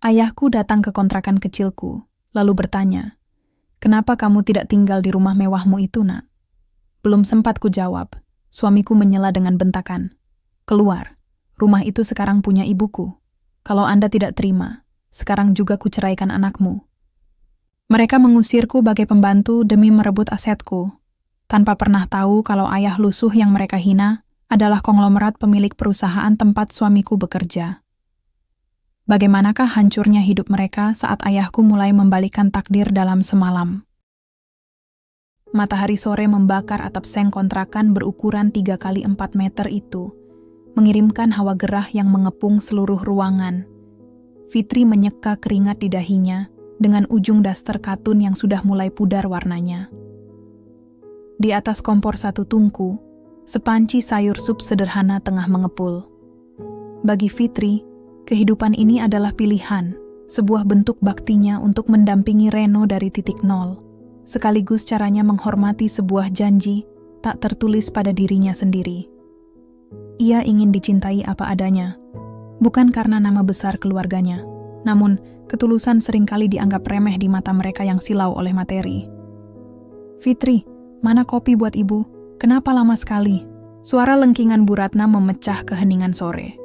Ayahku datang ke kontrakan kecilku, lalu bertanya, "Kenapa kamu tidak tinggal di rumah mewahmu itu, Nak?" Belum sempat ku jawab, suamiku menyela dengan bentakan, "Keluar, rumah itu sekarang punya ibuku. Kalau Anda tidak terima, sekarang juga ku ceraikan anakmu." Mereka mengusirku bagai pembantu demi merebut asetku, tanpa pernah tahu kalau ayah lusuh yang mereka hina adalah konglomerat pemilik perusahaan tempat suamiku bekerja. Bagaimanakah hancurnya hidup mereka saat ayahku mulai membalikkan takdir dalam semalam. Matahari sore membakar atap seng kontrakan berukuran 3 kali 4 meter itu, mengirimkan hawa gerah yang mengepung seluruh ruangan. Fitri menyeka keringat di dahinya dengan ujung daster katun yang sudah mulai pudar warnanya. Di atas kompor satu tungku, sepanci sayur sup sederhana tengah mengepul. Bagi Fitri, kehidupan ini adalah pilihan, sebuah bentuk baktinya untuk mendampingi Reno dari titik nol, sekaligus caranya menghormati sebuah janji tak tertulis pada dirinya sendiri. Ia ingin dicintai apa adanya, bukan karena nama besar keluarganya, namun ketulusan seringkali dianggap remeh di mata mereka yang silau oleh materi. "Fitri, mana kopi buat ibu? Kenapa lama sekali?" Suara lengkingan Bu Ratna memecah keheningan sore.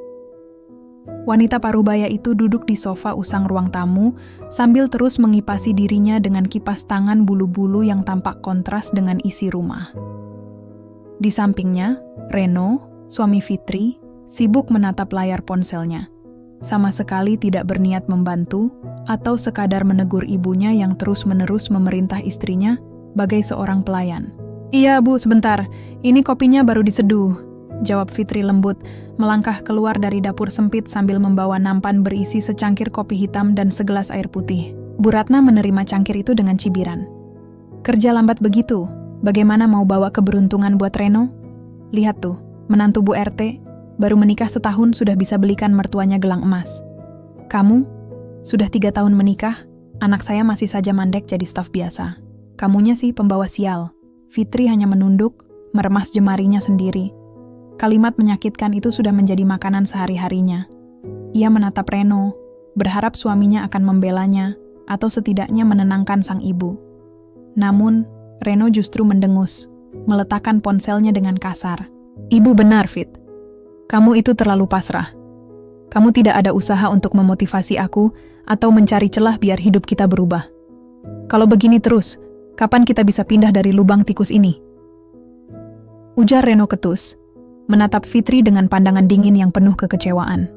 Wanita parubaya itu duduk di sofa usang ruang tamu sambil terus mengipasi dirinya dengan kipas tangan bulu-bulu yang tampak kontras dengan isi rumah. Di sampingnya, Reno, suami Fitri, sibuk menatap layar ponselnya. Sama sekali tidak berniat membantu atau sekadar menegur ibunya yang terus-menerus memerintah istrinya bagai seorang pelayan. "Iya, Bu, sebentar. Ini kopinya baru diseduh," jawab Fitri lembut, melangkah keluar dari dapur sempit sambil membawa nampan berisi secangkir kopi hitam dan segelas air putih. Bu Ratna menerima cangkir itu dengan cibiran. "Kerja lambat begitu, bagaimana mau bawa keberuntungan buat Reno? Lihat tuh, menantu Bu RT, baru menikah setahun sudah bisa belikan mertuanya gelang emas. Kamu, sudah 3 tahun menikah, anak saya masih saja mandek jadi staf biasa. Kamunya sih pembawa sial." Fitri hanya menunduk, meremas jemarinya sendiri. Kalimat menyakitkan itu sudah menjadi makanan sehari-harinya. Ia menatap Reno, berharap suaminya akan membelanya, atau setidaknya menenangkan sang ibu. Namun, Reno justru mendengus, meletakkan ponselnya dengan kasar. "Ibu benar, Fit. Kamu itu terlalu pasrah. Kamu tidak ada usaha untuk memotivasi aku, atau mencari celah biar hidup kita berubah. Kalau begini terus, kapan kita bisa pindah dari lubang tikus ini?" Ujar Reno ketus, menatap Fitri dengan pandangan dingin yang penuh kekecewaan.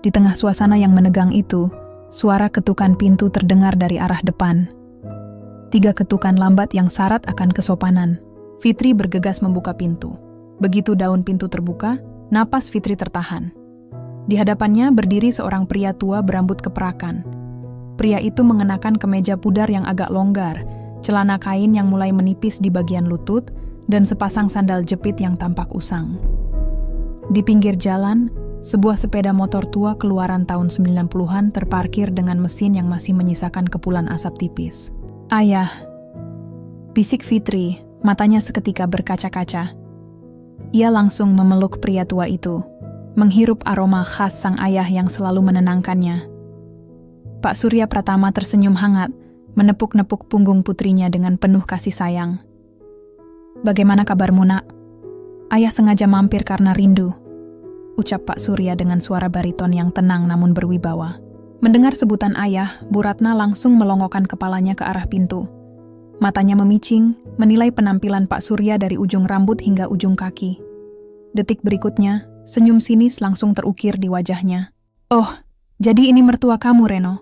Di tengah suasana yang menegang itu, suara ketukan pintu terdengar dari arah depan. 3 ketukan lambat yang syarat akan kesopanan. Fitri bergegas membuka pintu. Begitu daun pintu terbuka, napas Fitri tertahan. Di hadapannya berdiri seorang pria tua berambut keperakan. Pria itu mengenakan kemeja pudar yang agak longgar, celana kain yang mulai menipis di bagian lutut, dan sepasang sandal jepit yang tampak usang. Di pinggir jalan, sebuah sepeda motor tua keluaran tahun 90-an terparkir dengan mesin yang masih menyisakan kepulan asap tipis. "Ayah," bisik Fitri, matanya seketika berkaca-kaca. Ia langsung memeluk pria tua itu, menghirup aroma khas sang ayah yang selalu menenangkannya. Pak Surya Pratama tersenyum hangat, menepuk-nepuk punggung putrinya dengan penuh kasih sayang. "Bagaimana kabarmu, Nak? Ayah sengaja mampir karena rindu," ucap Pak Surya dengan suara bariton yang tenang namun berwibawa. Mendengar sebutan ayah, Bu Ratna langsung melongokkan kepalanya ke arah pintu. Matanya memicing, menilai penampilan Pak Surya dari ujung rambut hingga ujung kaki. Detik berikutnya, senyum sinis langsung terukir di wajahnya. "Oh, jadi ini mertua kamu, Reno?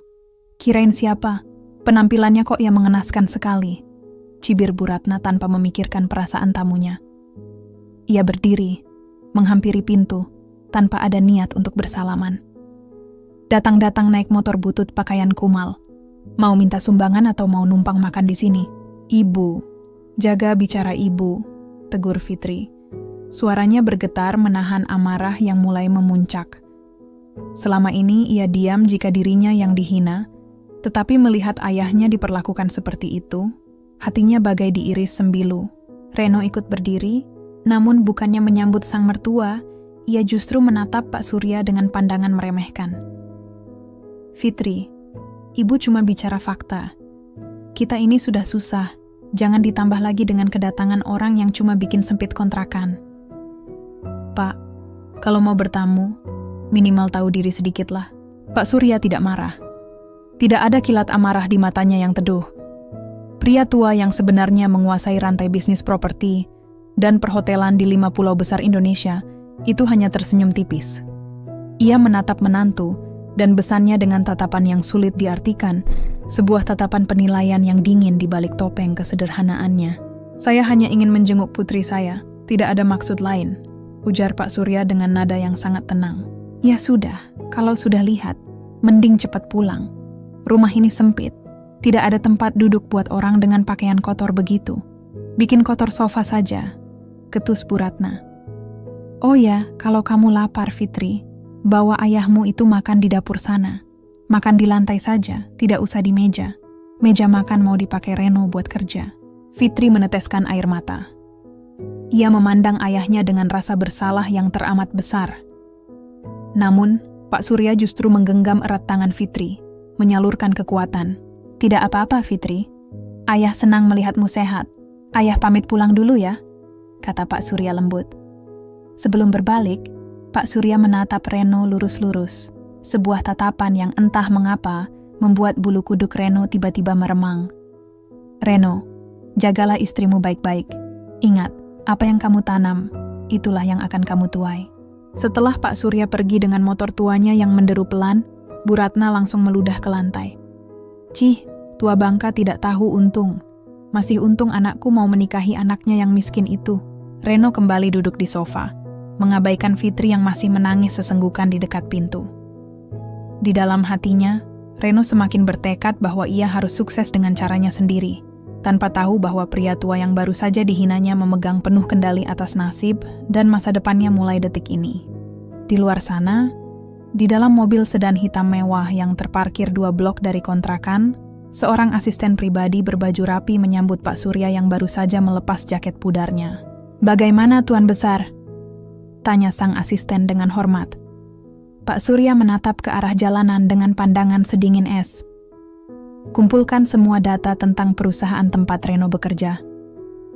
Kirain siapa? Penampilannya kok ya mengenaskan sekali," cibir Bu Ratna tanpa memikirkan perasaan tamunya. Ia berdiri, menghampiri pintu, tanpa ada niat untuk bersalaman. "Datang-datang naik motor butut pakaian kumal. Mau minta sumbangan atau mau numpang makan di sini?" "Ibu, jaga bicara ibu," tegur Fitri. Suaranya bergetar menahan amarah yang mulai memuncak. Selama ini ia diam jika dirinya yang dihina, tetapi melihat ayahnya diperlakukan seperti itu, hatinya bagai diiris sembilu. Reno ikut berdiri, namun bukannya menyambut sang mertua, ia justru menatap Pak Surya dengan pandangan meremehkan. Fitri, ibu cuma bicara fakta. Kita ini sudah susah, jangan ditambah lagi dengan kedatangan orang yang cuma bikin sempit kontrakan. Pak, kalau mau bertamu, minimal tahu diri sedikitlah. Pak Surya tidak marah. Tidak ada kilat amarah di matanya yang teduh. Pria tua yang sebenarnya menguasai rantai bisnis properti dan perhotelan di 5 pulau besar Indonesia itu hanya tersenyum tipis. Ia menatap menantu dan besannya dengan tatapan yang sulit diartikan, sebuah tatapan penilaian yang dingin di balik topeng kesederhanaannya. Saya hanya ingin menjenguk putri saya, tidak ada maksud lain, ujar Pak Surya dengan nada yang sangat tenang. Ya sudah, kalau sudah lihat, mending cepat pulang. Rumah ini sempit, tidak ada tempat duduk buat orang dengan pakaian kotor begitu. Bikin kotor sofa saja, ketus Bu Ratna. Oh ya, kalau kamu lapar Fitri, bawa ayahmu itu makan di dapur sana. Makan di lantai saja, tidak usah di meja. Meja makan mau dipakai Reno buat kerja. Fitri meneteskan air mata. Ia memandang ayahnya dengan rasa bersalah yang teramat besar. Namun, Pak Surya justru menggenggam erat tangan Fitri, menyalurkan kekuatan. Tidak apa-apa Fitri, ayah senang melihatmu sehat. Ayah pamit pulang dulu ya, kata Pak Surya lembut. Sebelum berbalik, Pak Surya menatap Reno lurus-lurus. Sebuah tatapan yang entah mengapa membuat bulu kuduk Reno tiba-tiba meremang. Reno, jagalah istrimu baik-baik. Ingat, apa yang kamu tanam, itulah yang akan kamu tuai. Setelah Pak Surya pergi dengan motor tuanya yang menderu pelan, Bu Ratna langsung meludah ke lantai. Cih, tua bangka tidak tahu untung. Masih untung anakku mau menikahi anaknya yang miskin itu. Reno kembali duduk di sofa, mengabaikan Fitri yang masih menangis sesenggukan di dekat pintu. Di dalam hatinya, Reno semakin bertekad bahwa ia harus sukses dengan caranya sendiri, tanpa tahu bahwa pria tua yang baru saja dihinanya memegang penuh kendali atas nasib dan masa depannya mulai detik ini. Di luar sana, di dalam mobil sedan hitam mewah yang terparkir 2 blok dari kontrakan, seorang asisten pribadi berbaju rapi menyambut Pak Surya yang baru saja melepas jaket pudarnya. "Bagaimana Tuan Besar?" tanya sang asisten dengan hormat. Pak Surya menatap ke arah jalanan dengan pandangan sedingin es. Kumpulkan semua data tentang perusahaan tempat Reno bekerja.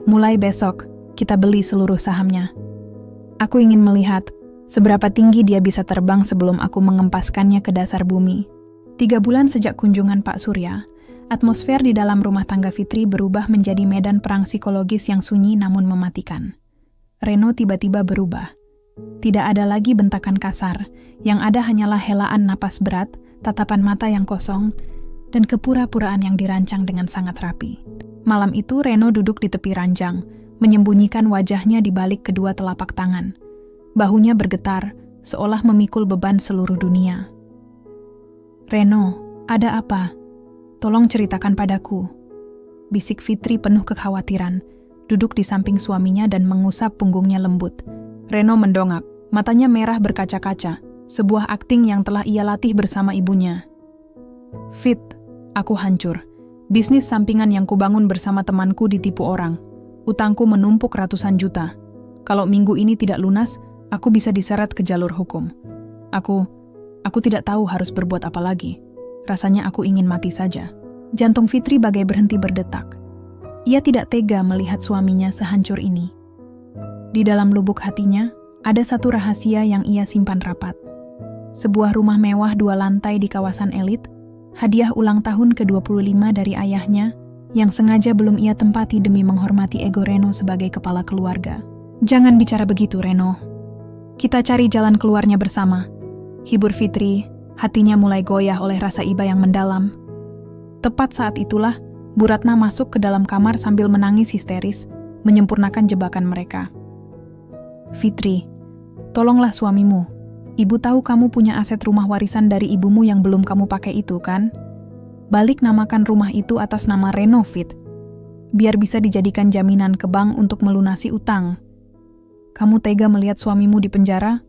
Mulai besok, kita beli seluruh sahamnya. Aku ingin melihat seberapa tinggi dia bisa terbang sebelum aku mengempaskannya ke dasar bumi. 3 bulan sejak kunjungan Pak Surya, atmosfer di dalam rumah tangga Fitri berubah menjadi medan perang psikologis yang sunyi namun mematikan. Reno tiba-tiba berubah. Tidak ada lagi bentakan kasar, yang ada hanyalah helaan napas berat, tatapan mata yang kosong, dan kepura-puraan yang dirancang dengan sangat rapi. Malam itu Reno duduk di tepi ranjang, menyembunyikan wajahnya di balik kedua telapak tangan. Bahunya bergetar, seolah memikul beban seluruh dunia. "Reno, ada apa? Tolong ceritakan padaku," bisik Fitri penuh kekhawatiran, duduk di samping suaminya dan mengusap punggungnya lembut. Reno mendongak, matanya merah berkaca-kaca, sebuah akting yang telah ia latih bersama ibunya. "Fit, aku hancur. Bisnis sampingan yang kubangun bersama temanku ditipu orang. Utangku menumpuk ratusan juta. Kalau minggu ini tidak lunas, aku bisa diseret ke jalur hukum. Aku tidak tahu harus berbuat apa lagi. Rasanya aku ingin mati saja." Jantung Fitri bagai berhenti berdetak. Ia tidak tega melihat suaminya sehancur ini. Di dalam lubuk hatinya, ada satu rahasia yang ia simpan rapat. Sebuah rumah mewah 2 lantai di kawasan elit, hadiah ulang tahun ke-25 dari ayahnya, yang sengaja belum ia tempati demi menghormati ego Reno sebagai kepala keluarga. "Jangan bicara begitu, Reno. Kita cari jalan keluarnya bersama," hibur Fitri, hatinya mulai goyah oleh rasa iba yang mendalam. Tepat saat itulah, Bu Ratna masuk ke dalam kamar sambil menangis histeris, menyempurnakan jebakan mereka. "Fitri, tolonglah suamimu. Ibu tahu kamu punya aset rumah warisan dari ibumu yang belum kamu pakai itu, kan? Balik namakan rumah itu atas nama Reno, Fit. Biar bisa dijadikan jaminan ke bank untuk melunasi utang. Kamu tega melihat suamimu di penjara?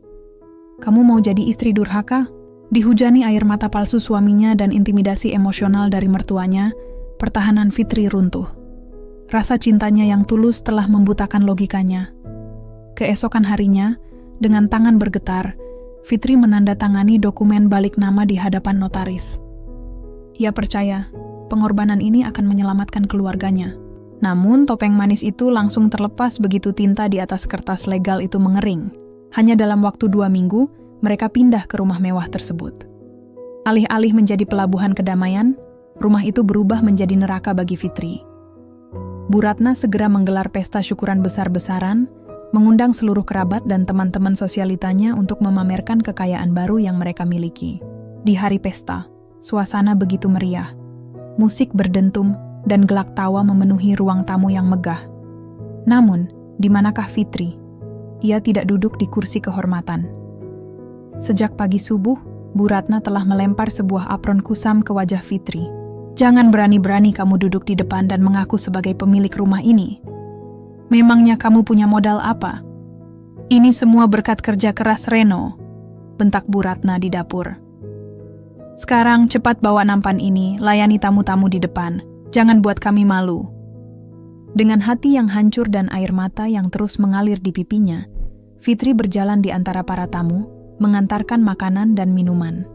Kamu mau jadi istri durhaka?" Dihujani air mata palsu suaminya dan intimidasi emosional dari mertuanya, pertahanan Fitri runtuh. Rasa cintanya yang tulus telah membutakan logikanya. Keesokan harinya, dengan tangan bergetar, Fitri menandatangani dokumen balik nama di hadapan notaris. Ia percaya pengorbanan ini akan menyelamatkan keluarganya. Namun, topeng manis itu langsung terlepas begitu tinta di atas kertas legal itu mengering. Hanya dalam waktu 2 minggu, mereka pindah ke rumah mewah tersebut. Alih-alih menjadi pelabuhan kedamaian, rumah itu berubah menjadi neraka bagi Fitri. Bu Ratna segera menggelar pesta syukuran besar-besaran, mengundang seluruh kerabat dan teman-teman sosialitanya untuk memamerkan kekayaan baru yang mereka miliki. Di hari pesta, suasana begitu meriah. Musik berdentum dan gelak tawa memenuhi ruang tamu yang megah. Namun, di manakah Fitri? Ia tidak duduk di kursi kehormatan. Sejak pagi subuh, Bu Ratna telah melempar sebuah apron kusam ke wajah Fitri. Jangan berani-berani kamu duduk di depan dan mengaku sebagai pemilik rumah ini. Memangnya kamu punya modal apa? Ini semua berkat kerja keras Reno, bentak Bu Ratna di dapur. Sekarang cepat bawa nampan ini, layani tamu-tamu di depan. Jangan buat kami malu. Dengan hati yang hancur dan air mata yang terus mengalir di pipinya, Fitri berjalan di antara para tamu, mengantarkan makanan dan minuman.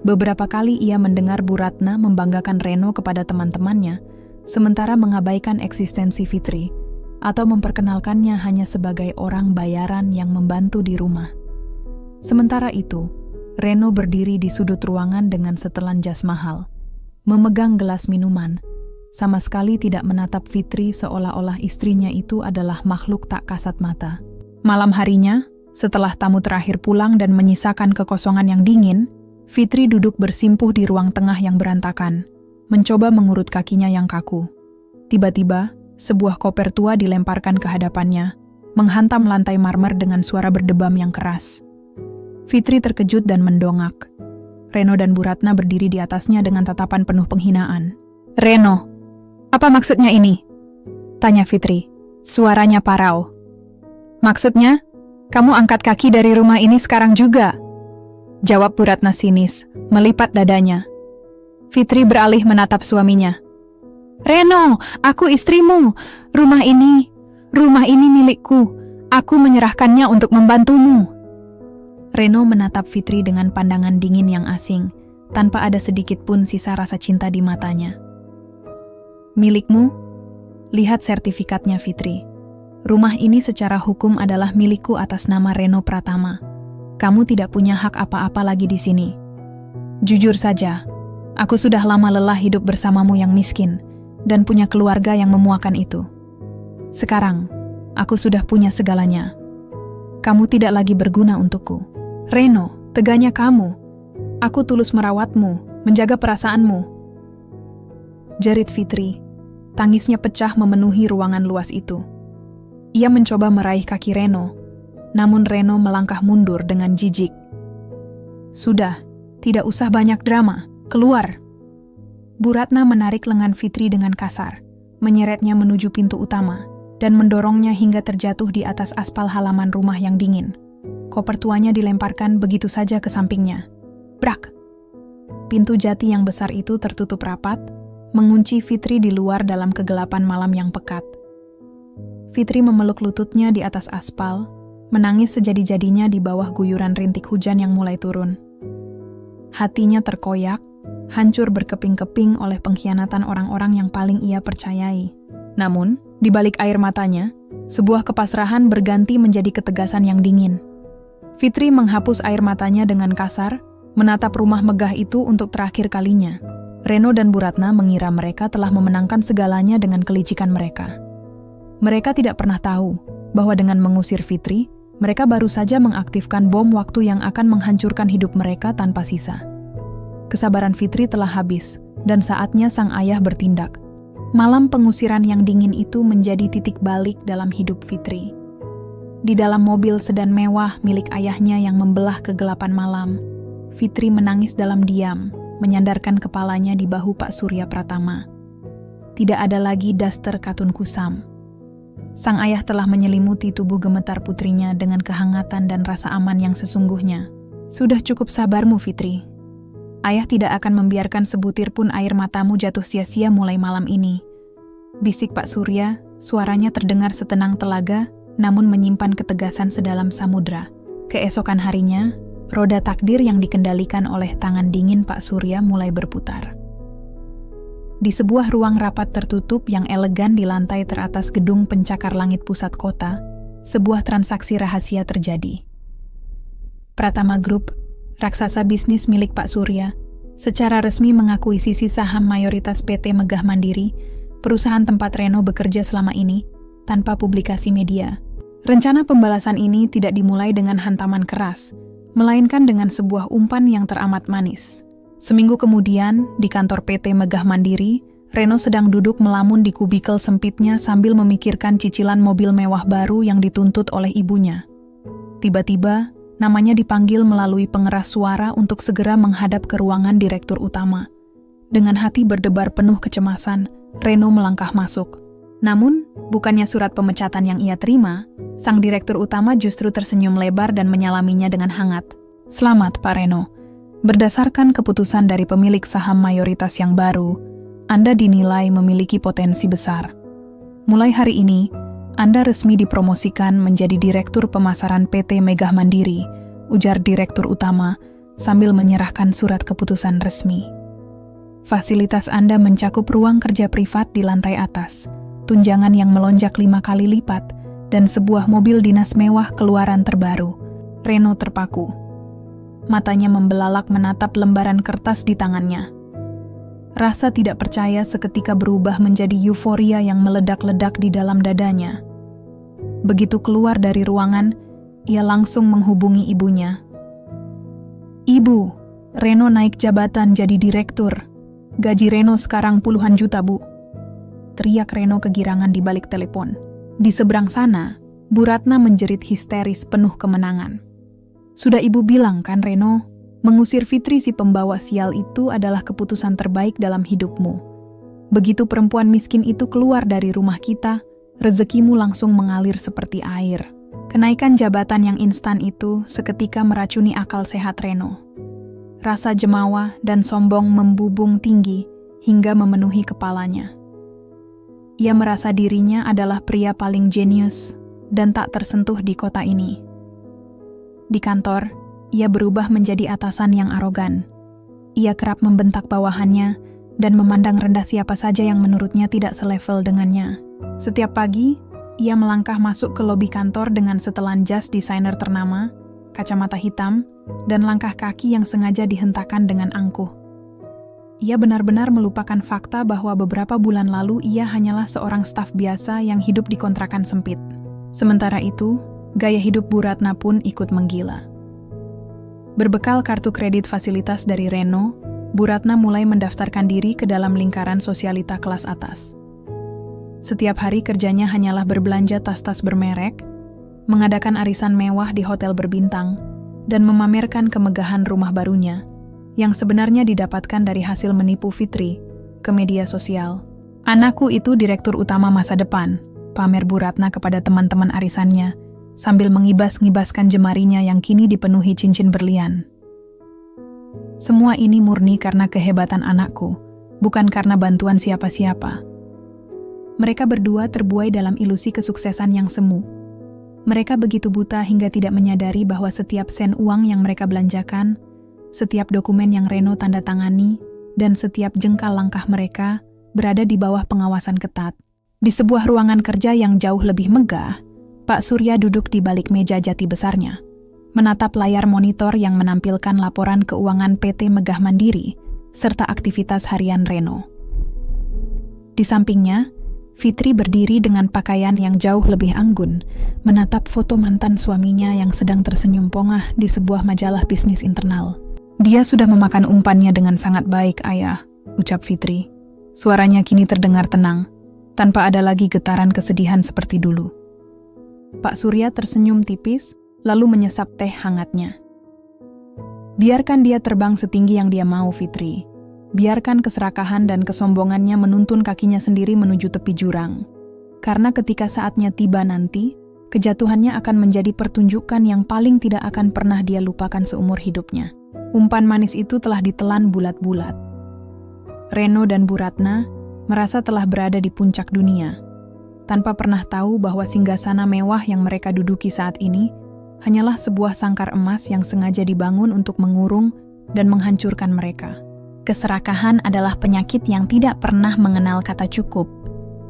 Beberapa kali ia mendengar Bu Ratna membanggakan Reno kepada teman-temannya, sementara mengabaikan eksistensi Fitri, atau memperkenalkannya hanya sebagai orang bayaran yang membantu di rumah. Sementara itu, Reno berdiri di sudut ruangan dengan setelan jas mahal, memegang gelas minuman, sama sekali tidak menatap Fitri seolah-olah istrinya itu adalah makhluk tak kasat mata. Malam harinya, setelah tamu terakhir pulang dan menyisakan kekosongan yang dingin, Fitri duduk bersimpuh di ruang tengah yang berantakan, mencoba mengurut kakinya yang kaku. Tiba-tiba, sebuah koper tua dilemparkan ke hadapannya, menghantam lantai marmer dengan suara berdebam yang keras. Fitri terkejut dan mendongak. Reno dan Bu Ratna berdiri di atasnya dengan tatapan penuh penghinaan. "Reno, apa maksudnya ini?" tanya Fitri. Suaranya parau. "Maksudnya, kamu angkat kaki dari rumah ini sekarang juga?" jawab Bu Ratna sinis, melipat dadanya. Fitri beralih menatap suaminya. "Reno, aku istrimu. Rumah ini milikku. Aku menyerahkannya untuk membantumu." Reno menatap Fitri dengan pandangan dingin yang asing, tanpa ada sedikit pun sisa rasa cinta di matanya. "Milikmu? Lihat sertifikatnya, Fitri. Rumah ini secara hukum adalah milikku atas nama Reno Pratama. Kamu tidak punya hak apa-apa lagi di sini. Jujur saja, aku sudah lama lelah hidup bersamamu yang miskin, dan punya keluarga yang memuakan itu. Sekarang, aku sudah punya segalanya. Kamu tidak lagi berguna untukku. Reno, teganya kamu. Aku tulus merawatmu, menjaga perasaanmu." Jerit Fitri. Tangisnya pecah memenuhi ruangan luas itu. Ia mencoba meraih kaki Reno, namun Reno melangkah mundur dengan jijik. "Sudah, tidak usah banyak drama. Keluar." Bu Ratna menarik lengan Fitri dengan kasar, menyeretnya menuju pintu utama, dan mendorongnya hingga terjatuh di atas aspal halaman rumah yang dingin. Koper tuanya dilemparkan begitu saja ke sampingnya. Brak! Pintu jati yang besar itu tertutup rapat, mengunci Fitri di luar dalam kegelapan malam yang pekat. Fitri memeluk lututnya di atas aspal, menangis sejadi-jadinya di bawah guyuran rintik hujan yang mulai turun. Hatinya terkoyak, hancur berkeping-keping oleh pengkhianatan orang-orang yang paling ia percayai. Namun, di balik air matanya, sebuah kepasrahan berganti menjadi ketegasan yang dingin. Fitri menghapus air matanya dengan kasar, menatap rumah megah itu untuk terakhir kalinya. Reno dan Bu Ratna mengira mereka telah memenangkan segalanya dengan kelicikan mereka. Mereka tidak pernah tahu bahwa dengan mengusir Fitri, mereka baru saja mengaktifkan bom waktu yang akan menghancurkan hidup mereka tanpa sisa. Kesabaran Fitri telah habis, dan saatnya sang ayah bertindak. Malam pengusiran yang dingin itu menjadi titik balik dalam hidup Fitri. Di dalam mobil sedan mewah milik ayahnya yang membelah kegelapan malam, Fitri menangis dalam diam, menyandarkan kepalanya di bahu Pak Surya Pratama. Tidak ada lagi daster katun kusam. Sang ayah telah menyelimuti tubuh gemetar putrinya dengan kehangatan dan rasa aman yang sesungguhnya. "Sudah cukup sabarmu, Fitri. Ayah tidak akan membiarkan sebutir pun air matamu jatuh sia-sia mulai malam ini," bisik Pak Surya, suaranya terdengar setenang telaga, namun menyimpan ketegasan sedalam samudra. Keesokan harinya, roda takdir yang dikendalikan oleh tangan dingin Pak Surya mulai berputar. Di sebuah ruang rapat tertutup yang elegan di lantai teratas gedung pencakar langit pusat kota, sebuah transaksi rahasia terjadi. Pratama Group, raksasa bisnis milik Pak Surya, secara resmi mengakuisisi saham mayoritas PT Megah Mandiri, perusahaan tempat Reno bekerja selama ini, tanpa publikasi media. Rencana pembalasan ini tidak dimulai dengan hantaman keras, melainkan dengan sebuah umpan yang teramat manis. Seminggu kemudian, di kantor PT Megah Mandiri, Reno sedang duduk melamun di kubikel sempitnya sambil memikirkan cicilan mobil mewah baru yang dituntut oleh ibunya. Tiba-tiba, namanya dipanggil melalui pengeras suara untuk segera menghadap ke ruangan direktur utama. Dengan hati berdebar penuh kecemasan, Reno melangkah masuk. Namun, bukannya surat pemecatan yang ia terima, sang direktur utama justru tersenyum lebar dan menyalaminya dengan hangat. "Selamat, Pak Reno. Berdasarkan keputusan dari pemilik saham mayoritas yang baru, Anda dinilai memiliki potensi besar. Mulai hari ini, Anda resmi dipromosikan menjadi Direktur Pemasaran PT Megah Mandiri," ujar Direktur Utama sambil menyerahkan surat keputusan resmi. "Fasilitas Anda mencakup ruang kerja privat di lantai atas, tunjangan yang melonjak 5 kali lipat, dan sebuah mobil dinas mewah keluaran terbaru." Reno terpaku. Matanya membelalak menatap lembaran kertas di tangannya. Rasa tidak percaya seketika berubah menjadi euforia yang meledak-ledak di dalam dadanya. Begitu keluar dari ruangan, ia langsung menghubungi ibunya. "Ibu, Reno naik jabatan jadi direktur. Gaji Reno sekarang puluhan juta, Bu," teriak Reno kegirangan di balik telepon. Di seberang sana, Bu Ratna menjerit histeris penuh kemenangan. "Sudah Ibu bilang kan, Reno, mengusir Fitri si pembawa sial itu adalah keputusan terbaik dalam hidupmu. Begitu perempuan miskin itu keluar dari rumah kita, rezekimu langsung mengalir seperti air." Kenaikan jabatan yang instan itu seketika meracuni akal sehat Reno. Rasa jemawa dan sombong membubung tinggi hingga memenuhi kepalanya. Ia merasa dirinya adalah pria paling jenius dan tak tersentuh di kota ini. Di kantor, ia berubah menjadi atasan yang arogan. Ia kerap membentak bawahannya dan memandang rendah siapa saja yang menurutnya tidak selevel dengannya. Setiap pagi, ia melangkah masuk ke lobi kantor dengan setelan jas desainer ternama, kacamata hitam, dan langkah kaki yang sengaja dihentakkan dengan angkuh. Ia benar-benar melupakan fakta bahwa beberapa bulan lalu ia hanyalah seorang staf biasa yang hidup di kontrakan sempit. Sementara itu, gaya hidup Bu Ratna pun ikut menggila. Berbekal kartu kredit fasilitas dari Reno, Bu Ratna mulai mendaftarkan diri ke dalam lingkaran sosialita kelas atas. Setiap hari kerjanya hanyalah berbelanja tas-tas bermerek, mengadakan arisan mewah di hotel berbintang, dan memamerkan kemegahan rumah barunya, yang sebenarnya didapatkan dari hasil menipu Fitri ke media sosial. "Anakku itu direktur utama masa depan," pamer Bu Ratna kepada teman-teman arisannya, sambil mengibas-ngibaskan jemarinya yang kini dipenuhi cincin berlian. "Semua ini murni karena kehebatan anakku, bukan karena bantuan siapa-siapa." Mereka berdua terbuai dalam ilusi kesuksesan yang semu. Mereka begitu buta hingga tidak menyadari bahwa setiap sen uang yang mereka belanjakan, setiap dokumen yang Reno tanda tangani, dan setiap jengkal langkah mereka berada di bawah pengawasan ketat. Di sebuah ruangan kerja yang jauh lebih megah, Pak Surya duduk di balik meja jati besarnya, menatap layar monitor yang menampilkan laporan keuangan PT Megah Mandiri, serta aktivitas harian Reno. Di sampingnya, Fitri berdiri dengan pakaian yang jauh lebih anggun, menatap foto mantan suaminya yang sedang tersenyum pongah di sebuah majalah bisnis internal. "Dia sudah memakan umpannya dengan sangat baik, Ayah," ucap Fitri. Suaranya kini terdengar tenang, tanpa ada lagi getaran kesedihan seperti dulu. Pak Surya tersenyum tipis, lalu menyesap teh hangatnya. "Biarkan dia terbang setinggi yang dia mau, Fitri. Biarkan keserakahan dan kesombongannya menuntun kakinya sendiri menuju tepi jurang. Karena ketika saatnya tiba nanti, kejatuhannya akan menjadi pertunjukan yang paling tidak akan pernah dia lupakan seumur hidupnya." Umpan manis itu telah ditelan bulat-bulat. Reno dan Bu Ratna merasa telah berada di puncak dunia, tanpa pernah tahu bahwa singgasana mewah yang mereka duduki saat ini hanyalah sebuah sangkar emas yang sengaja dibangun untuk mengurung dan menghancurkan mereka. Keserakahan adalah penyakit yang tidak pernah mengenal kata cukup.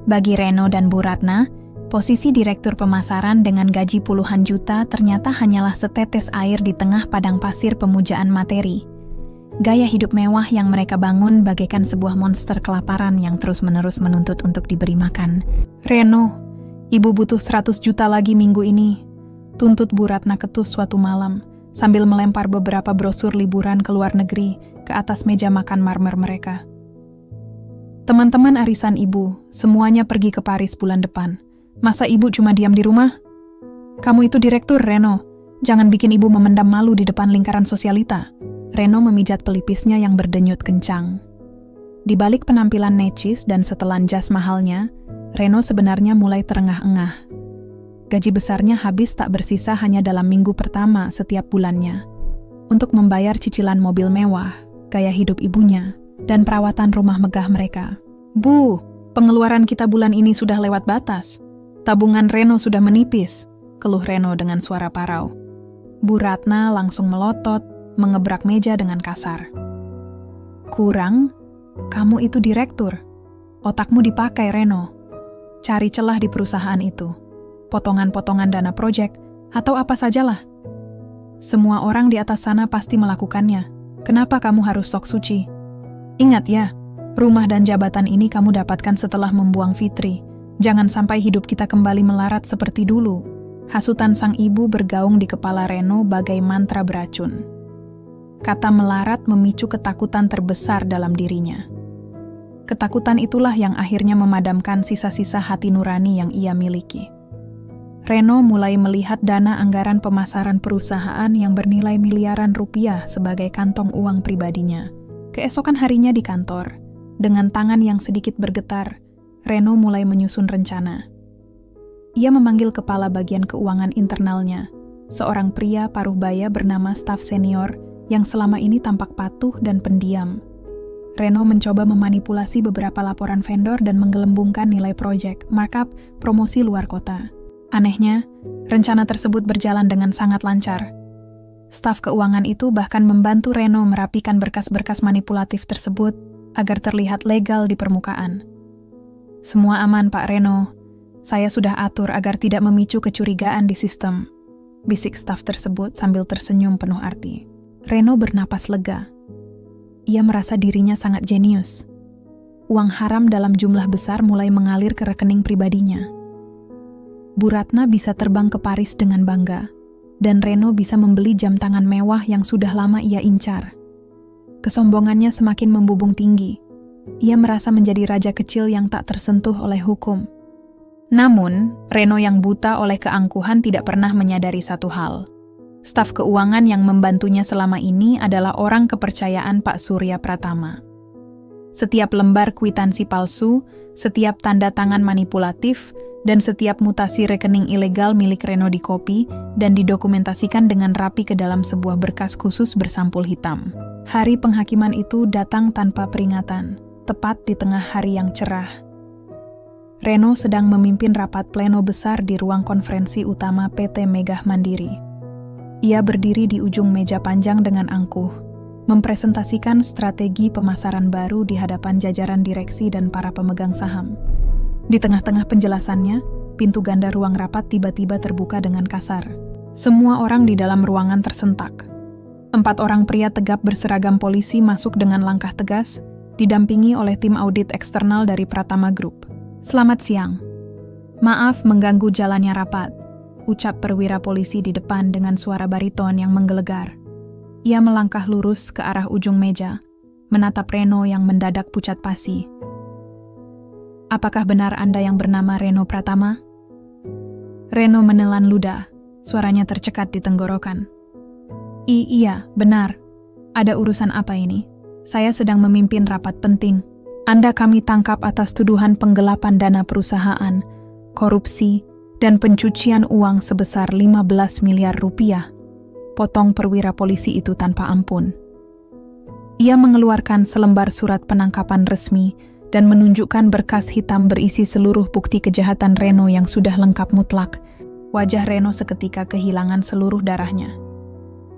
Bagi Reno dan Bu Ratna, posisi direktur pemasaran dengan gaji puluhan juta ternyata hanyalah setetes air di tengah padang pasir pemujaan materi. Gaya hidup mewah yang mereka bangun bagaikan sebuah monster kelaparan yang terus-menerus menuntut untuk diberi makan. "Reno, ibu butuh 100 juta lagi minggu ini," tuntut Bu Ratna ketus suatu malam, sambil melempar beberapa brosur liburan ke luar negeri ke atas meja makan marmer mereka. "Teman-teman arisan ibu, semuanya pergi ke Paris bulan depan. Masa ibu cuma diam di rumah? Kamu itu direktur, Reno. Jangan bikin ibu memendam malu di depan lingkaran sosialita." Reno memijat pelipisnya yang berdenyut kencang. Di balik penampilan necis dan setelan jas mahalnya, Reno sebenarnya mulai terengah-engah. Gaji besarnya habis tak bersisa hanya dalam minggu pertama setiap bulannya untuk membayar cicilan mobil mewah, gaya hidup ibunya, dan perawatan rumah megah mereka. "Bu, pengeluaran kita bulan ini sudah lewat batas. Tabungan Reno sudah menipis," keluh Reno dengan suara parau. Bu Ratna langsung melotot, mengebrak meja dengan kasar. "Kurang? Kamu itu direktur. Otakmu dipakai, Reno. Cari celah di perusahaan itu. Potongan-potongan dana proyek, atau apa sajalah. Semua orang di atas sana pasti melakukannya. Kenapa kamu harus sok suci? Ingat ya, rumah dan jabatan ini kamu dapatkan setelah membuang Fitri. Jangan sampai hidup kita kembali melarat seperti dulu." Hasutan sang ibu bergaung di kepala Reno bagai mantra beracun. Kata melarat memicu ketakutan terbesar dalam dirinya. Ketakutan itulah yang akhirnya memadamkan sisa-sisa hati nurani yang ia miliki. Reno mulai melihat dana anggaran pemasaran perusahaan yang bernilai miliaran rupiah sebagai kantong uang pribadinya. Keesokan harinya di kantor, dengan tangan yang sedikit bergetar, Reno mulai menyusun rencana. Ia memanggil kepala bagian keuangan internalnya, seorang pria paruh baya bernama staf senior yang selama ini tampak patuh dan pendiam. Reno mencoba memanipulasi beberapa laporan vendor dan menggelembungkan nilai proyek, markup, promosi luar kota. Anehnya, rencana tersebut berjalan dengan sangat lancar. Staf keuangan itu bahkan membantu Reno merapikan berkas-berkas manipulatif tersebut agar terlihat legal di permukaan. "Semua aman, Pak Reno. Saya sudah atur agar tidak memicu kecurigaan di sistem," bisik staf tersebut sambil tersenyum penuh arti. Reno bernapas lega. Ia merasa dirinya sangat jenius. Uang haram dalam jumlah besar mulai mengalir ke rekening pribadinya. Bu Ratna bisa terbang ke Paris dengan bangga, dan Reno bisa membeli jam tangan mewah yang sudah lama ia incar. Kesombongannya semakin membubung tinggi. Ia merasa menjadi raja kecil yang tak tersentuh oleh hukum. Namun, Reno yang buta oleh keangkuhan tidak pernah menyadari satu hal. Staf keuangan yang membantunya selama ini adalah orang kepercayaan Pak Surya Pratama. Setiap lembar kwitansi palsu, setiap tanda tangan manipulatif, dan setiap mutasi rekening ilegal milik Reno dikopi dan didokumentasikan dengan rapi ke dalam sebuah berkas khusus bersampul hitam. Hari penghakiman itu datang tanpa peringatan, tepat di tengah hari yang cerah. Reno sedang memimpin rapat pleno besar di ruang konferensi utama PT Megah Mandiri. Ia berdiri di ujung meja panjang dengan angkuh, mempresentasikan strategi pemasaran baru di hadapan jajaran direksi dan para pemegang saham. Di tengah-tengah penjelasannya, pintu ganda ruang rapat tiba-tiba terbuka dengan kasar. Semua orang di dalam ruangan tersentak. 4 orang pria tegap berseragam polisi masuk dengan langkah tegas, didampingi oleh tim audit eksternal dari Pratama Group. "Selamat siang. Maaf mengganggu jalannya rapat," ucap perwira polisi di depan dengan suara bariton yang menggelegar. Ia melangkah lurus ke arah ujung meja, menatap Reno yang mendadak pucat pasi. "Apakah benar Anda yang bernama Reno Pratama?" Reno menelan ludah, suaranya tercekat di tenggorokan. Iya, benar. Ada urusan apa ini? Saya sedang memimpin rapat penting. Anda kami tangkap atas tuduhan penggelapan dana perusahaan, korupsi, dan pencucian uang sebesar 15 miliar rupiah," potong perwira polisi itu tanpa ampun. Ia mengeluarkan selembar surat penangkapan resmi dan menunjukkan berkas hitam berisi seluruh bukti kejahatan Reno yang sudah lengkap mutlak. Wajah Reno seketika kehilangan seluruh darahnya.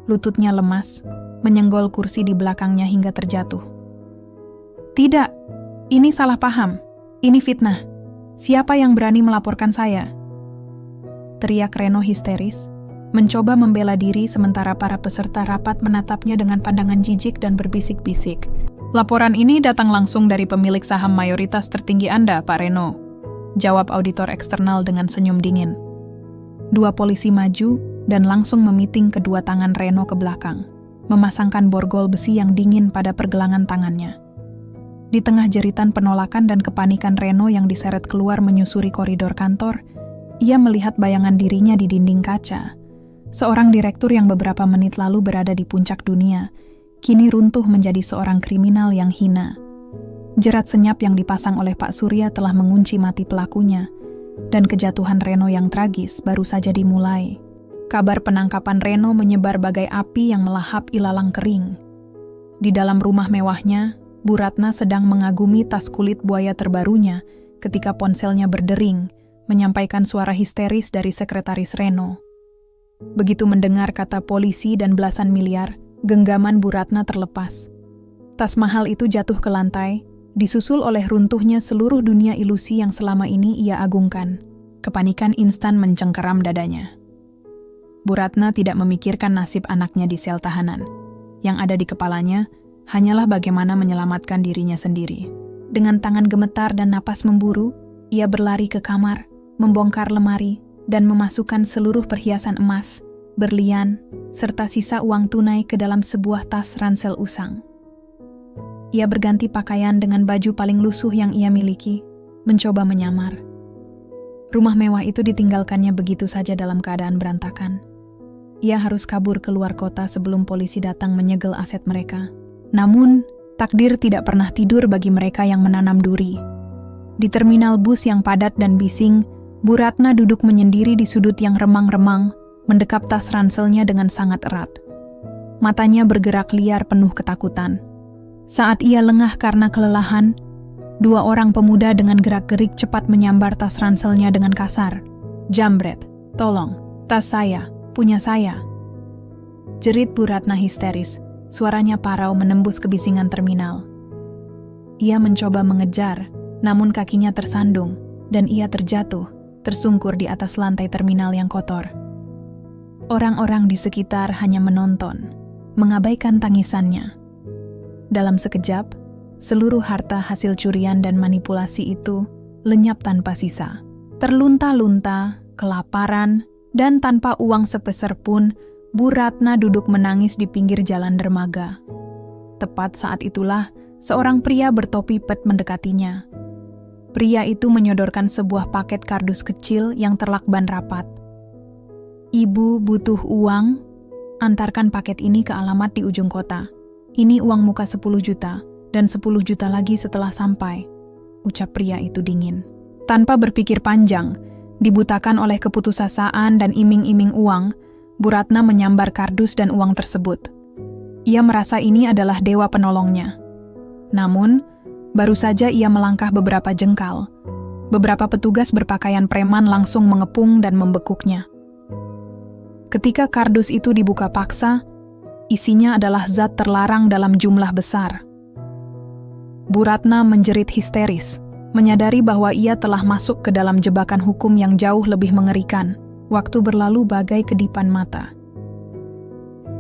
Lututnya lemas, menyenggol kursi di belakangnya hingga terjatuh. Tidak, ini salah paham. Ini fitnah. Siapa yang berani melaporkan saya? Teriak Reno histeris, mencoba membela diri sementara para peserta rapat menatapnya dengan pandangan jijik dan berbisik-bisik. Laporan ini datang langsung dari pemilik saham mayoritas tertinggi Anda, Pak Reno, jawab auditor eksternal dengan senyum dingin. Dua polisi maju dan langsung memiting kedua tangan Reno ke belakang, memasangkan borgol besi yang dingin pada pergelangan tangannya. Di tengah jeritan penolakan dan kepanikan Reno yang diseret keluar menyusuri koridor kantor, ia melihat bayangan dirinya di dinding kaca. Seorang direktur yang beberapa menit lalu berada di puncak dunia, kini runtuh menjadi seorang kriminal yang hina. Jerat senyap yang dipasang oleh Pak Surya telah mengunci mati pelakunya, dan kejatuhan Reno yang tragis baru saja dimulai. Kabar penangkapan Reno menyebar bagai api yang melahap ilalang kering. Di dalam rumah mewahnya, Bu Ratna sedang mengagumi tas kulit buaya terbarunya ketika ponselnya berdering, menyampaikan suara histeris dari sekretaris Reno. Begitu mendengar kata polisi dan belasan miliar, genggaman Bu Ratna terlepas. Tas mahal itu jatuh ke lantai, disusul oleh runtuhnya seluruh dunia ilusi yang selama ini ia agungkan. Kepanikan instan mencengkeram dadanya. Bu Ratna tidak memikirkan nasib anaknya di sel tahanan. Yang ada di kepalanya hanyalah bagaimana menyelamatkan dirinya sendiri. Dengan tangan gemetar dan napas memburu, ia berlari ke kamar, membongkar lemari, dan memasukkan seluruh perhiasan emas, berlian, serta sisa uang tunai ke dalam sebuah tas ransel usang. Ia berganti pakaian dengan baju paling lusuh yang ia miliki, mencoba menyamar. Rumah mewah itu ditinggalkannya begitu saja dalam keadaan berantakan. Ia harus kabur keluar kota sebelum polisi datang menyegel aset mereka. Namun, takdir tidak pernah tidur bagi mereka yang menanam duri. Di terminal bus yang padat dan bising, Bu Ratna duduk menyendiri di sudut yang remang-remang, mendekap tas ranselnya dengan sangat erat. Matanya bergerak liar penuh ketakutan. Saat ia lengah karena kelelahan, dua orang pemuda dengan gerak-gerik cepat menyambar tas ranselnya dengan kasar. "Jambret, tolong, tas saya, punya saya." Jerit Bu Ratna histeris, suaranya parau menembus kebisingan terminal. Ia mencoba mengejar, namun kakinya tersandung, dan ia terjatuh, tersungkur di atas lantai terminal yang kotor. Orang-orang di sekitar hanya menonton, mengabaikan tangisannya. Dalam sekejap, seluruh harta hasil curian dan manipulasi itu lenyap tanpa sisa. Terlunta-lunta, kelaparan, dan tanpa uang sepeser pun, Bu Ratna duduk menangis di pinggir jalan dermaga. Tepat saat itulah, seorang pria bertopi pet mendekatinya. Pria itu menyodorkan sebuah paket kardus kecil yang terlakban rapat. "Ibu butuh uang? Antarkan paket ini ke alamat di ujung kota. Ini uang muka 10 juta, dan 10 juta lagi setelah sampai," ucap pria itu dingin. Tanpa berpikir panjang, dibutakan oleh keputusasaan dan iming-iming uang, Bu Ratna menyambar kardus dan uang tersebut. Ia merasa ini adalah dewa penolongnya. Namun, baru saja ia melangkah beberapa jengkal, beberapa petugas berpakaian preman langsung mengepung dan membekuknya. Ketika kardus itu dibuka paksa, isinya adalah zat terlarang dalam jumlah besar. Bu Ratna menjerit histeris, menyadari bahwa ia telah masuk ke dalam jebakan hukum yang jauh lebih mengerikan. Waktu berlalu bagai kedipan mata.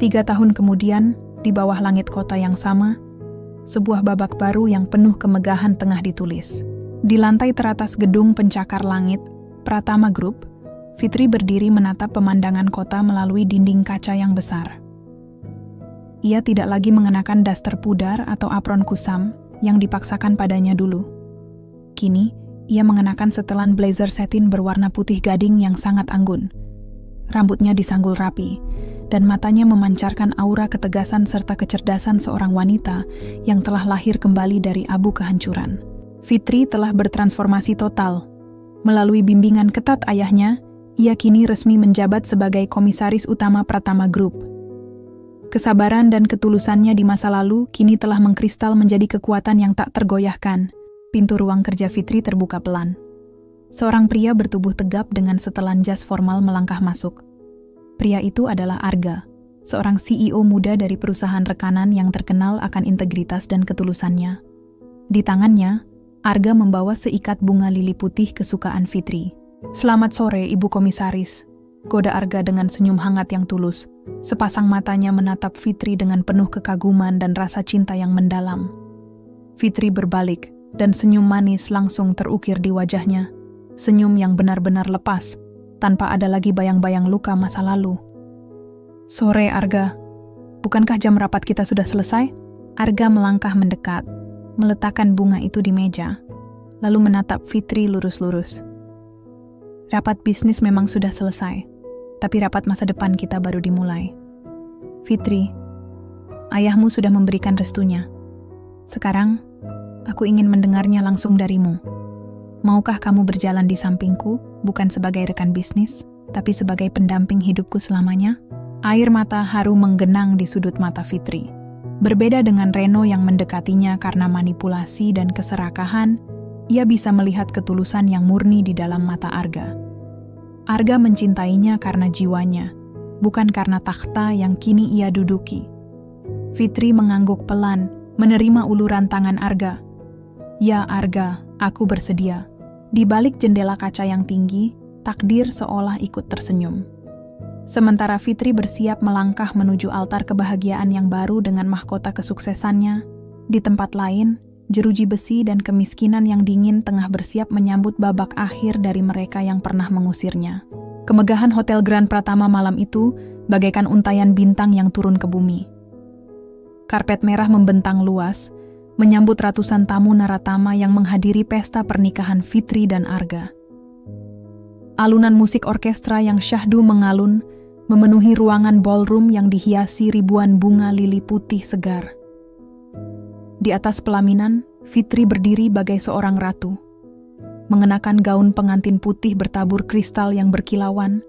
3 tahun kemudian, di bawah langit kota yang sama, sebuah babak baru yang penuh kemegahan tengah ditulis. Di lantai teratas gedung pencakar langit, Pratama Group, Fitri berdiri menatap pemandangan kota melalui dinding kaca yang besar. Ia tidak lagi mengenakan daster pudar atau apron kusam yang dipaksakan padanya dulu. Kini, ia mengenakan setelan blazer satin berwarna putih gading yang sangat anggun. Rambutnya disanggul rapi, dan matanya memancarkan aura ketegasan serta kecerdasan seorang wanita yang telah lahir kembali dari abu kehancuran. Fitri telah bertransformasi total. Melalui bimbingan ketat ayahnya, ia kini resmi menjabat sebagai komisaris utama Pratama Group. Kesabaran dan ketulusannya di masa lalu kini telah mengkristal menjadi kekuatan yang tak tergoyahkan. Pintu ruang kerja Fitri terbuka pelan. Seorang pria bertubuh tegap dengan setelan jas formal melangkah masuk. Pria itu adalah Arga, seorang CEO muda dari perusahaan rekanan yang terkenal akan integritas dan ketulusannya. Di tangannya, Arga membawa seikat bunga lili putih kesukaan Fitri. "Selamat sore, Ibu Komisaris," goda Arga dengan senyum hangat yang tulus. Sepasang matanya menatap Fitri dengan penuh kekaguman dan rasa cinta yang mendalam. Fitri berbalik, dan senyum manis langsung terukir di wajahnya. Senyum yang benar-benar lepas, tanpa ada lagi bayang-bayang luka masa lalu. "Sore, Arga. Bukankah jam rapat kita sudah selesai?" Arga melangkah mendekat, meletakkan bunga itu di meja, lalu menatap Fitri lurus-lurus. "Rapat bisnis memang sudah selesai, tapi rapat masa depan kita baru dimulai. Fitri, ayahmu sudah memberikan restunya. Sekarang, aku ingin mendengarnya langsung darimu. Maukah kamu berjalan di sampingku, bukan sebagai rekan bisnis, tapi sebagai pendamping hidupku selamanya?" Air mata haru menggenang di sudut mata Fitri. Berbeda dengan Reno yang mendekatinya karena manipulasi dan keserakahan, ia bisa melihat ketulusan yang murni di dalam mata Arga. Arga mencintainya karena jiwanya, bukan karena takhta yang kini ia duduki. Fitri mengangguk pelan, menerima uluran tangan Arga. "Ya Arga, aku bersedia." Di balik jendela kaca yang tinggi, takdir seolah ikut tersenyum. Sementara Fitri bersiap melangkah menuju altar kebahagiaan yang baru dengan mahkota kesuksesannya, di tempat lain, jeruji besi dan kemiskinan yang dingin tengah bersiap menyambut babak akhir dari mereka yang pernah mengusirnya. Kemegahan Hotel Grand Pratama malam itu bagaikan untayan bintang yang turun ke bumi. Karpet merah membentang luas, menyambut ratusan tamu naratama yang menghadiri pesta pernikahan Fitri dan Arga. Alunan musik orkestra yang syahdu mengalun memenuhi ruangan ballroom yang dihiasi ribuan bunga lili putih segar. Di atas pelaminan, Fitri berdiri bagai seorang ratu. Mengenakan gaun pengantin putih bertabur kristal yang berkilauan,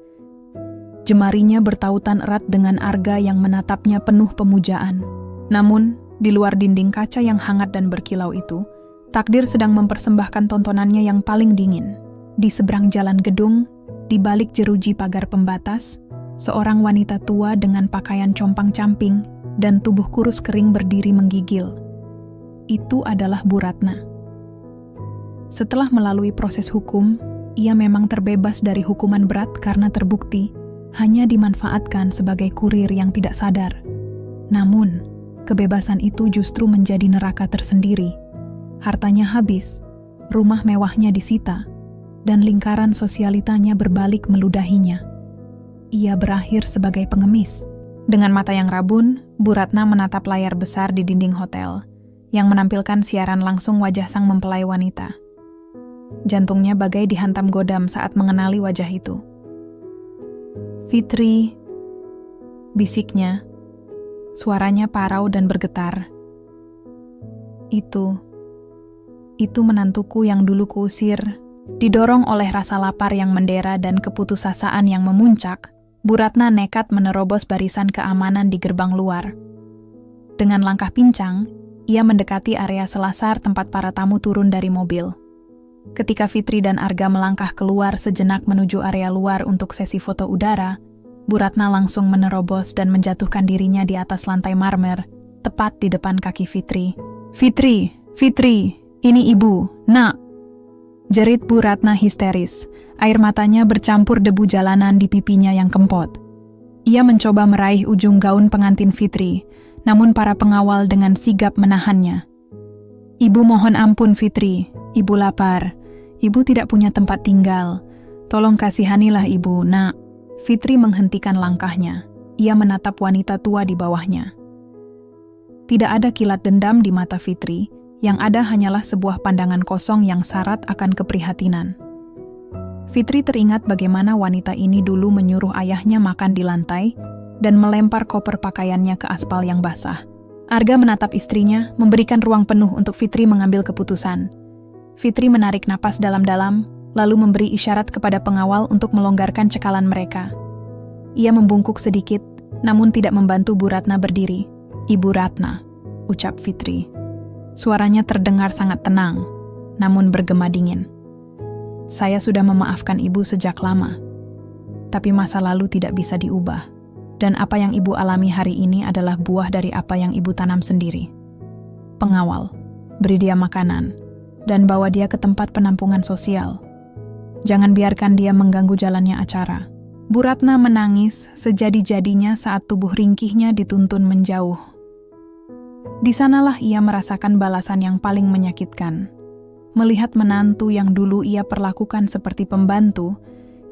jemarinya bertautan erat dengan Arga yang menatapnya penuh pemujaan. Namun, di luar dinding kaca yang hangat dan berkilau itu, takdir sedang mempersembahkan tontonannya yang paling dingin. Di seberang jalan gedung, di balik jeruji pagar pembatas, seorang wanita tua dengan pakaian compang-camping dan tubuh kurus kering berdiri menggigil. Itu adalah Bu Ratna. Setelah melalui proses hukum, ia memang terbebas dari hukuman berat karena terbukti hanya dimanfaatkan sebagai kurir yang tidak sadar. Namun, kebebasan itu justru menjadi neraka tersendiri. Hartanya habis, rumah mewahnya disita, dan lingkaran sosialitanya berbalik meludahinya. Ia berakhir sebagai pengemis. Dengan mata yang rabun, Bu Ratna menatap layar besar di dinding hotel, yang menampilkan siaran langsung wajah sang mempelai wanita. Jantungnya bagai dihantam godam saat mengenali wajah itu. "Fitri," bisiknya, suaranya parau dan bergetar. Itu menantuku yang dulu kuusir." Didorong oleh rasa lapar yang mendera dan keputusasaan yang memuncak, Bu Ratna nekat menerobos barisan keamanan di gerbang luar. Dengan langkah pincang, ia mendekati area selasar tempat para tamu turun dari mobil. Ketika Fitri dan Arga melangkah keluar sejenak menuju area luar untuk sesi foto udara, Bu Ratna langsung menerobos dan menjatuhkan dirinya di atas lantai marmer, tepat di depan kaki Fitri. Fitri, ini ibu, nak!" Jerit Bu Ratna histeris, air matanya bercampur debu jalanan di pipinya yang kempot. Ia mencoba meraih ujung gaun pengantin Fitri, namun para pengawal dengan sigap menahannya. "Ibu mohon ampun Fitri, ibu lapar, ibu tidak punya tempat tinggal. Tolong kasihanilah ibu, nak." Fitri menghentikan langkahnya, ia menatap wanita tua di bawahnya. Tidak ada kilat dendam di mata Fitri, yang ada hanyalah sebuah pandangan kosong yang syarat akan keprihatinan. Fitri teringat bagaimana wanita ini dulu menyuruh ayahnya makan di lantai dan melempar koper pakaiannya ke aspal yang basah. Arga menatap istrinya, memberikan ruang penuh untuk Fitri mengambil keputusan. Fitri menarik napas dalam-dalam, lalu memberi isyarat kepada pengawal untuk melonggarkan cekalan mereka. Ia membungkuk sedikit, namun tidak membantu Bu Ratna berdiri. "Ibu Ratna," ucap Fitri. Suaranya terdengar sangat tenang, namun bergema dingin. "Saya sudah memaafkan ibu sejak lama, tapi masa lalu tidak bisa diubah, dan apa yang ibu alami hari ini adalah buah dari apa yang ibu tanam sendiri." Pengawal, beri dia makanan, dan bawa dia ke tempat penampungan sosial. Jangan biarkan dia mengganggu jalannya acara. Bu Ratna menangis sejadi-jadinya saat tubuh ringkihnya dituntun menjauh. Di sanalah ia merasakan balasan yang paling menyakitkan. Melihat menantu yang dulu ia perlakukan seperti pembantu,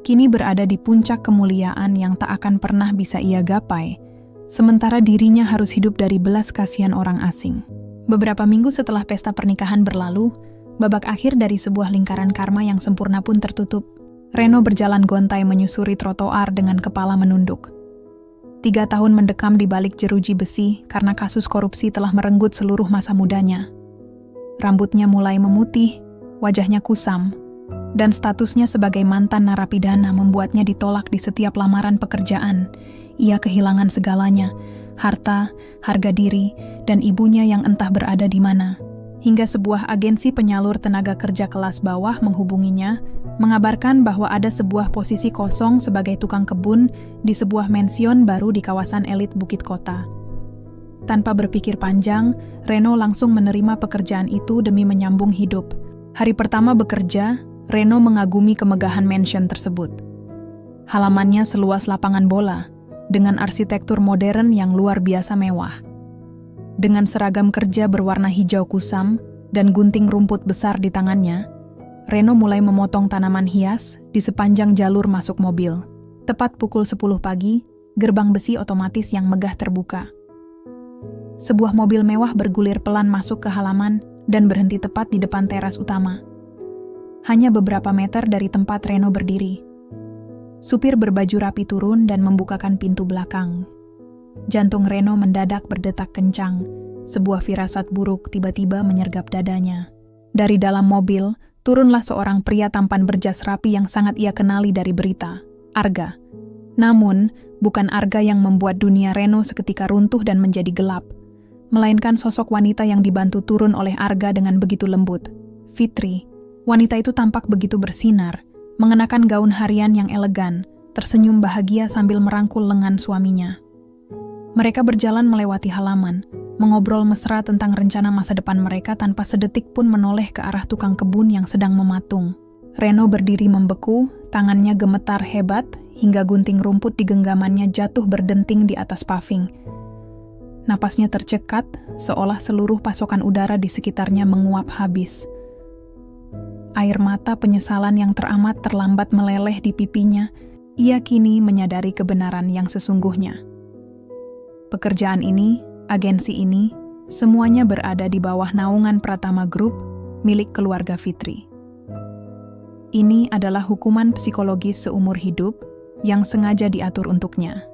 kini berada di puncak kemuliaan yang tak akan pernah bisa ia gapai, sementara dirinya harus hidup dari belas kasihan orang asing. Beberapa minggu setelah pesta pernikahan berlalu, babak akhir dari sebuah lingkaran karma yang sempurna pun tertutup. Reno berjalan gontai menyusuri trotoar dengan kepala menunduk. 3 tahun mendekam di balik jeruji besi karena kasus korupsi telah merenggut seluruh masa mudanya. Rambutnya mulai memutih, wajahnya kusam, dan statusnya sebagai mantan narapidana membuatnya ditolak di setiap lamaran pekerjaan. Ia kehilangan segalanya, harta, harga diri, dan ibunya yang entah berada di mana. Hingga sebuah agensi penyalur tenaga kerja kelas bawah menghubunginya, mengabarkan bahwa ada sebuah posisi kosong sebagai tukang kebun di sebuah mension baru di kawasan elit Bukit Kota. Tanpa berpikir panjang, Reno langsung menerima pekerjaan itu demi menyambung hidup. Hari pertama bekerja, Reno mengagumi kemegahan mansion tersebut. Halamannya seluas lapangan bola, dengan arsitektur modern yang luar biasa mewah. Dengan seragam kerja berwarna hijau kusam dan gunting rumput besar di tangannya, Reno mulai memotong tanaman hias di sepanjang jalur masuk mobil. Tepat pukul 10 pagi, gerbang besi otomatis yang megah terbuka. Sebuah mobil mewah bergulir pelan masuk ke halaman dan berhenti tepat di depan teras utama. Hanya beberapa meter dari tempat Reno berdiri. Supir berbaju rapi turun dan membukakan pintu belakang. Jantung Reno mendadak berdetak kencang. Sebuah firasat buruk tiba-tiba menyergap dadanya. Dari dalam mobil, turunlah seorang pria tampan berjas rapi yang sangat ia kenali dari berita, Arga. Namun, bukan Arga yang membuat dunia Reno seketika runtuh dan menjadi gelap, melainkan sosok wanita yang dibantu turun oleh Arga dengan begitu lembut, Fitri. Wanita itu tampak begitu bersinar, mengenakan gaun harian yang elegan, tersenyum bahagia sambil merangkul lengan suaminya. Mereka berjalan melewati halaman, mengobrol mesra tentang rencana masa depan mereka tanpa sedetik pun menoleh ke arah tukang kebun yang sedang mematung. Reno berdiri membeku, tangannya gemetar hebat, hingga gunting rumput di genggamannya jatuh berdenting di atas paving. Napasnya tercekat, seolah seluruh pasokan udara di sekitarnya menguap habis. Air mata penyesalan yang teramat terlambat meleleh di pipinya. Ia kini menyadari kebenaran yang sesungguhnya. Pekerjaan ini, agensi ini, semuanya berada di bawah naungan Pratama Group milik keluarga Fitri. Ini adalah hukuman psikologis seumur hidup yang sengaja diatur untuknya.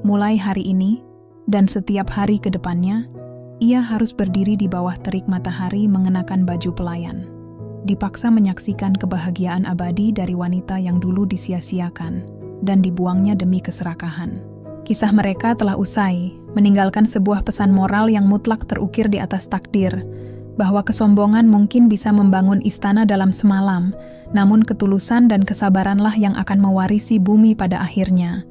Mulai hari ini dan setiap hari ke depannya, ia harus berdiri di bawah terik matahari mengenakan baju pelayan. Dipaksa menyaksikan kebahagiaan abadi dari wanita yang dulu disia-siakan dan dibuangnya demi keserakahan. Kisah mereka telah usai, meninggalkan sebuah pesan moral yang mutlak terukir di atas takdir, bahwa kesombongan mungkin bisa membangun istana dalam semalam, namun ketulusan dan kesabaranlah yang akan mewarisi bumi pada akhirnya.